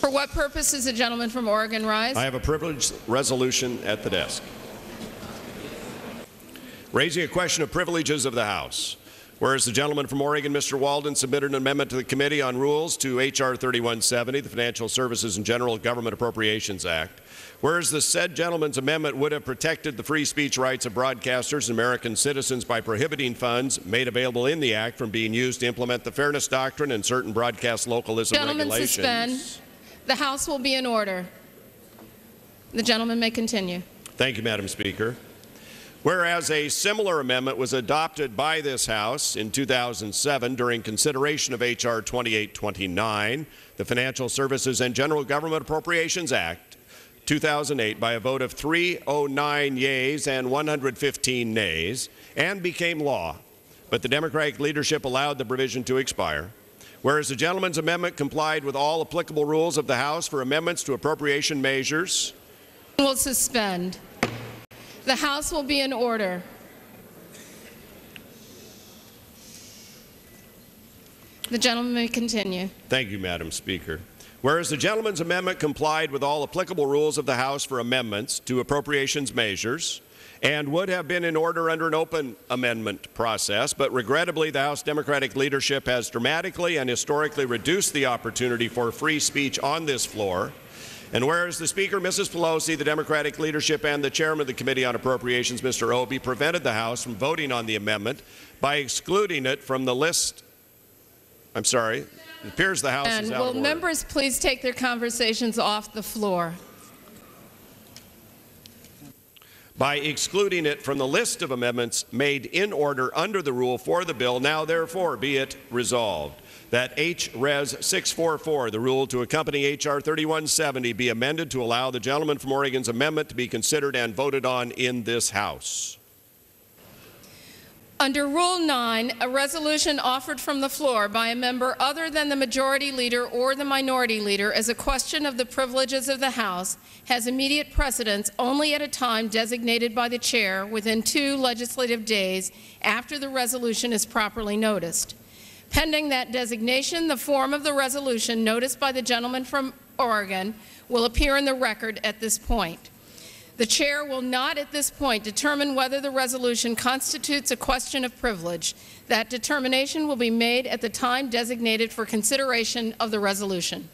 For what purpose does the gentleman from Oregon rise? I have a privileged resolution at the desk. Raising a question of privileges of the House. Whereas the gentleman from Oregon, Mr. Walden, submitted an amendment to the Committee on Rules to H.R. 3170, the Financial Services and General Government Appropriations Act. Whereas the said gentleman's amendment would have protected the free speech rights of broadcasters and American citizens by prohibiting funds made available in the Act from being used to implement the Fairness Doctrine and certain broadcast localism regulations. Suspend. The House will be in order. The gentleman may continue. Thank you, Madam Speaker. Whereas a similar amendment was adopted by this House in 2007 during consideration of H.R. 2829, the Financial Services and General Government Appropriations Act, 2008, by a vote of 309 yeas and 115 nays, and became law, but the Democratic leadership allowed the provision to expire. Whereas the gentleman's amendment complied with all applicable rules of the House for amendments to appropriation measures. Will suspend. The House will be in order. The gentleman may continue. Thank you, Madam Speaker. Whereas the gentleman's amendment complied with all applicable rules of the House for amendments to appropriations measures and would have been in order under an open amendment process, but regrettably the House Democratic leadership has dramatically and historically reduced the opportunity for free speech on this floor. And whereas the Speaker, Mrs. Pelosi, the Democratic leadership, and the Chairman of the Committee on Appropriations, Mr. Obey, prevented the House from voting on the amendment by excluding it from the list. I'm sorry. It appears the House is out of order. Will members please take their conversations off the floor? By excluding it from the list of amendments made in order under the rule for the bill, now therefore be it resolved that H.Res. 644, the rule to accompany H.R. 3170, be amended to allow the gentleman from Oregon's amendment to be considered and voted on in this House. Under Rule 9, a resolution offered from the floor by a member other than the Majority Leader or the Minority Leader as a question of the privileges of the House has immediate precedence only at a time designated by the Chair within 2 legislative days after the resolution is properly noticed. Pending that designation, the form of the resolution noticed by the gentleman from Oregon will appear in the record at this point. The Chair will not at this point determine whether the resolution constitutes a question of privilege. That determination will be made at the time designated for consideration of the resolution.